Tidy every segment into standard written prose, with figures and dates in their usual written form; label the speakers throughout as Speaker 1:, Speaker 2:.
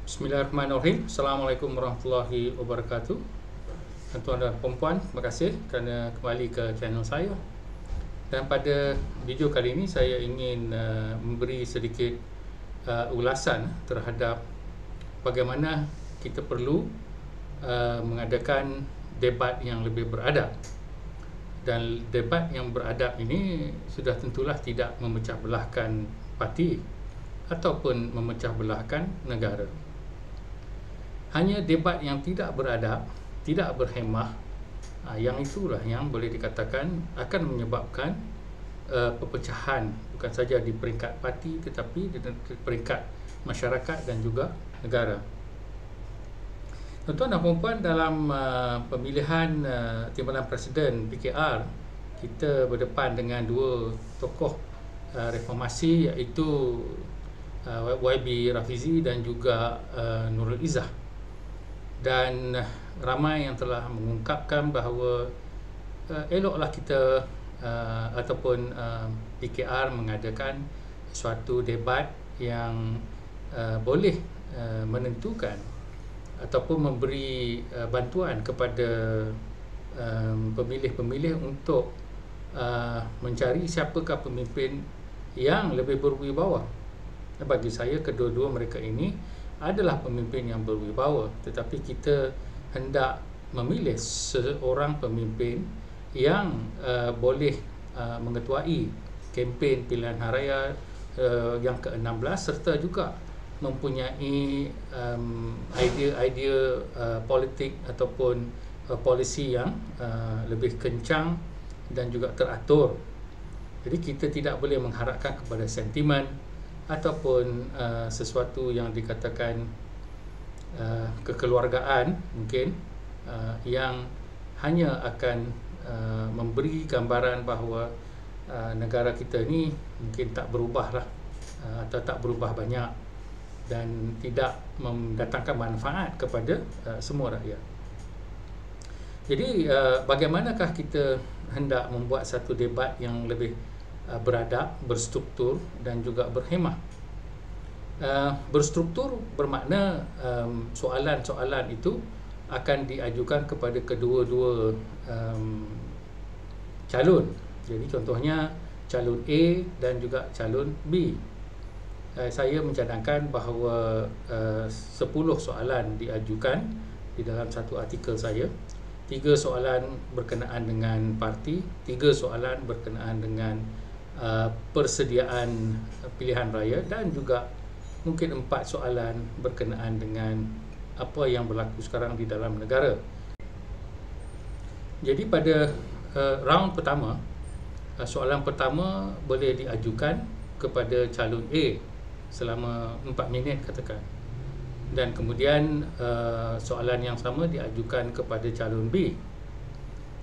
Speaker 1: Bismillahirrahmanirrahim. Assalamualaikum warahmatullahi wabarakatuh. Tuan dan puan, terima kasih kerana kembali ke channel saya. Dan pada video kali ini saya ingin memberi sedikit ulasan terhadap bagaimana kita perlu mengadakan debat yang lebih beradab. Dan debat yang beradab ini sudah tentulah tidak memecah belahkan parti ataupun memecah belahkan negara. Hanya debat yang tidak beradab, tidak berhemah, yang itulah yang boleh dikatakan akan menyebabkan perpecahan, bukan saja di peringkat parti tetapi di peringkat masyarakat dan juga negara. Tuan-tuan dan puan-puan, dalam pemilihan Timbalan Presiden PKR, kita berdepan dengan dua tokoh reformasi, iaitu YB Rafizi dan juga Nurul Izzah. Dan ramai yang telah mengungkapkan bahawa eloklah kita ataupun PKR mengadakan suatu debat yang boleh menentukan ataupun memberi bantuan kepada pemilih-pemilih untuk mencari siapakah pemimpin yang lebih berwibawa. Bagi saya, kedua-dua mereka ini adalah pemimpin yang berwibawa, tetapi kita hendak memilih seorang pemimpin yang boleh mengetuai kempen pilihan raya yang ke-16 serta juga mempunyai idea politik ataupun polisi yang lebih kencang dan juga teratur. Jadi kita tidak boleh mengharapkan kepada sentimen ataupun sesuatu yang dikatakan kekeluargaan mungkin yang hanya akan memberi gambaran bahawa negara kita ni mungkin tak berubahlah atau tak berubah banyak dan tidak mendatangkan manfaat kepada semua rakyat. Jadi bagaimanakah kita hendak membuat satu debat yang lebih beradab, berstruktur dan juga berhemah. Berstruktur bermakna soalan-soalan itu akan diajukan kepada kedua-dua calon. Jadi contohnya calon A dan juga calon B. Saya mencadangkan bahawa 10 soalan diajukan di dalam satu artikel saya. 3 soalan berkenaan dengan parti, 3 soalan berkenaan dengan persediaan pilihan raya dan juga mungkin 4 soalan berkenaan dengan apa yang berlaku sekarang di dalam negara. Jadi pada round pertama, soalan pertama boleh diajukan kepada calon A selama 4 minit katakan. Dan kemudian soalan yang sama diajukan kepada calon B.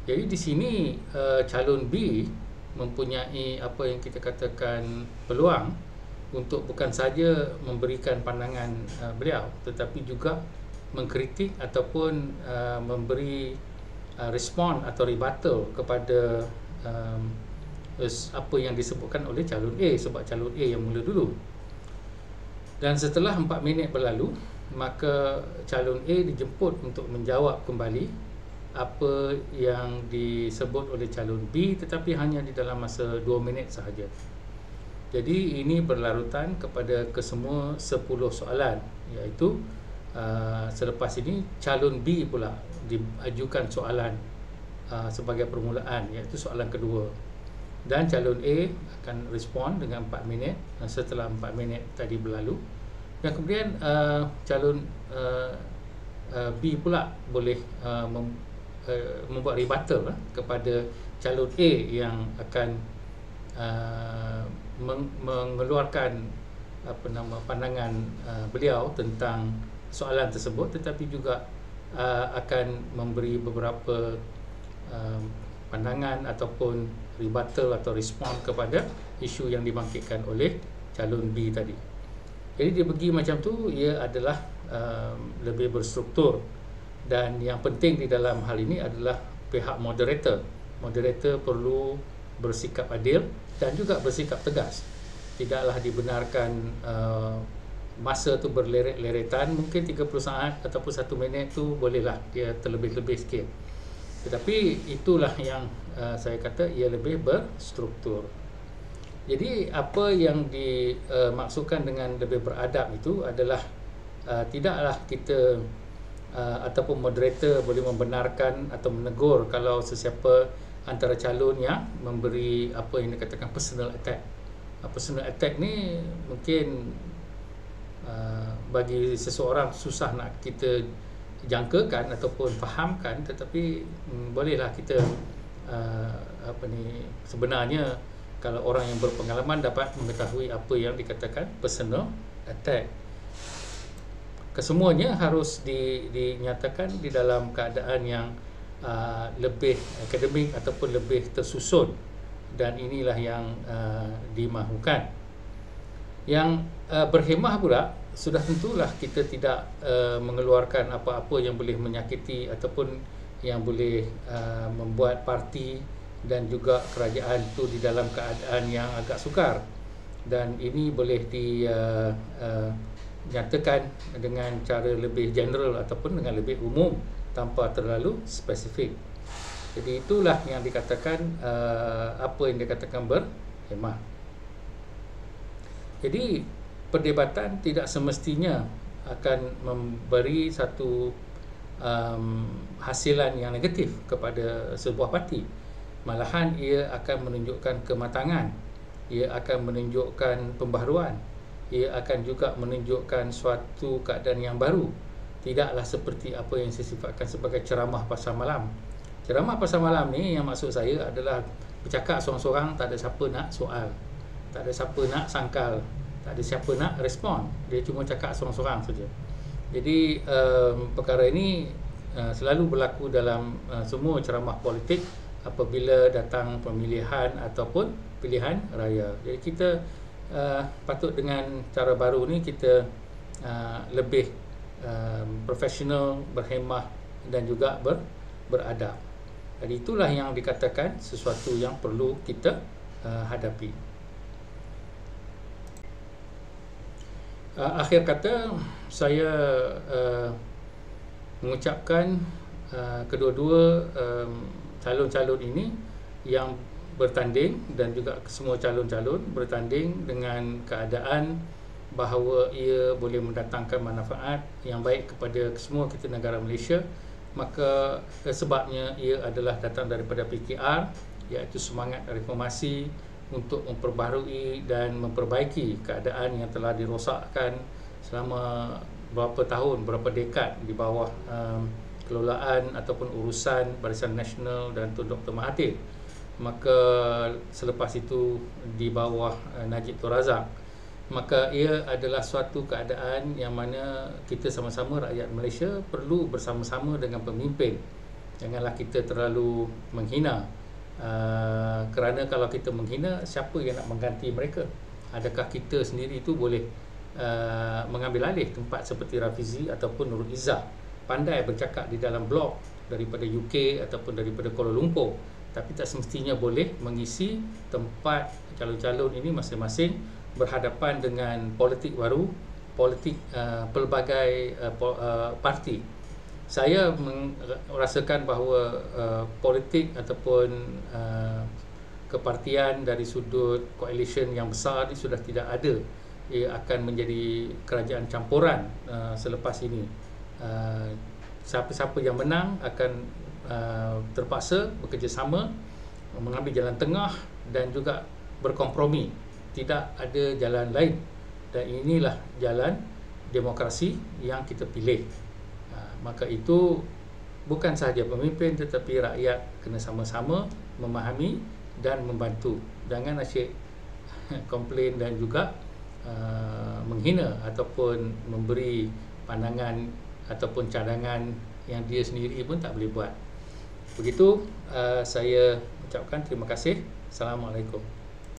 Speaker 1: Jadi di sini calon B mempunyai apa yang kita katakan peluang untuk bukan saja memberikan pandangan beliau, tetapi juga mengkritik ataupun memberi respon atau rebuttal kepada apa yang disebutkan oleh calon A, sebab calon A yang mula dulu. Dan setelah 4 minit berlalu, maka calon A dijemput untuk menjawab kembali apa yang disebut oleh calon B, tetapi hanya di dalam masa 2 minit sahaja. Jadi ini berlarutan kepada kesemua 10 soalan, iaitu selepas ini calon B pula diajukan soalan sebagai permulaan, iaitu soalan kedua. Dan calon A akan respon dengan 4 minit setelah 4 minit tadi berlalu. Dan kemudian calon B pula boleh membuat rebuttal kepada calon A yang akan mengeluarkan pandangan beliau tentang soalan tersebut, tetapi juga akan memberi beberapa pandangan ataupun rebuttal atau respon kepada isu yang dibangkitkan oleh calon B tadi. Jadi dia pergi macam tu, ia adalah lebih berstruktur. Dan yang penting di dalam hal ini adalah pihak moderator. Moderator perlu bersikap adil dan juga bersikap tegas. Tidaklah dibenarkan masa tu berleret-leretan, mungkin 30 saat ataupun 1 minit tu bolehlah dia terlebih-lebih sikit. Tetapi itulah yang saya kata ia lebih berstruktur. Jadi apa yang dimaksudkan dengan lebih beradab itu adalah tidaklah kita ataupun moderator boleh membenarkan atau menegur kalau sesiapa antara calon yang memberi apa yang dikatakan personal attack. Personal attack ni mungkin bagi seseorang susah nak kita jangkakan ataupun fahamkan, tetapi bolehlah kita sebenarnya kalau orang yang berpengalaman dapat mengetahui apa yang dikatakan personal attack. Kesemuanya harus dinyatakan di dalam keadaan yang lebih akademik ataupun lebih tersusun, dan inilah yang dimahukan. Yang berhemah pula, sudah tentulah kita tidak mengeluarkan apa-apa yang boleh menyakiti ataupun yang boleh membuat parti dan juga kerajaan itu di dalam keadaan yang agak sukar, dan ini boleh dinyatakan dengan cara lebih general ataupun dengan lebih umum tanpa terlalu spesifik. Jadi itulah yang dikatakan apa yang dikatakan berhemah. Jadi perdebatan tidak semestinya akan memberi satu hasilan yang negatif kepada sebuah parti. Malahan ia akan menunjukkan kematangan, ia akan menunjukkan pembaharuan, ia akan juga menunjukkan suatu keadaan yang baru. Tidaklah seperti apa yang saya sifatkan sebagai ceramah pasar malam. Ceramah pasar malam ni yang maksud saya adalah bercakap seorang-seorang, tak ada siapa nak soal, tak ada siapa nak sangkal, tak ada siapa nak respon. Dia cuma cakap seorang-seorang saja. Jadi perkara ini selalu berlaku dalam semua ceramah politik apabila datang pemilihan ataupun pilihan raya. Jadi kita patut dengan cara baru ni kita lebih profesional, berhemah dan juga beradab. Jadi itulah yang dikatakan sesuatu yang perlu kita hadapi. Akhir kata, saya mengucapkan kedua-dua calon-calon ini yang bertanding dan juga semua calon-calon bertanding dengan keadaan bahawa ia boleh mendatangkan manfaat yang baik kepada semua kita negara Malaysia, maka sebabnya ia adalah datang daripada PKR, iaitu semangat reformasi untuk memperbaharui dan memperbaiki keadaan yang telah dirosakkan selama berapa tahun, berapa dekad di bawah kelolaan ataupun urusan Barisan Nasional dan Tun Dr. Mahathir. Maka selepas itu di bawah Najib Tun Razak. Maka ia adalah suatu keadaan yang mana kita sama-sama rakyat Malaysia perlu bersama-sama dengan pemimpin. Janganlah kita terlalu menghina, kerana kalau kita menghina, siapa yang nak mengganti mereka? Adakah kita sendiri itu boleh mengambil alih tempat seperti Rafizi ataupun Nurul Izzah, pandai bercakap di dalam blog daripada UK ataupun daripada Kuala Lumpur, tapi tak semestinya boleh mengisi tempat calon-calon ini masing-masing berhadapan dengan politik baru, politik pelbagai parti. Saya merasakan bahawa politik ataupun kepartian dari sudut coalition yang besar ini sudah tidak ada. Ia akan menjadi kerajaan campuran selepas ini. Siapa-siapa yang menang akan terpaksa bekerjasama, mengambil jalan tengah dan juga berkompromi. Tidak ada jalan lain, dan inilah jalan demokrasi yang kita pilih. Maka itu bukan sahaja pemimpin tetapi rakyat kena sama-sama memahami dan membantu. Jangan asyik komplain dan juga menghina ataupun memberi pandangan ataupun cadangan yang dia sendiri pun tak boleh buat. Begitu, saya ucapkan terima kasih. Assalamualaikum.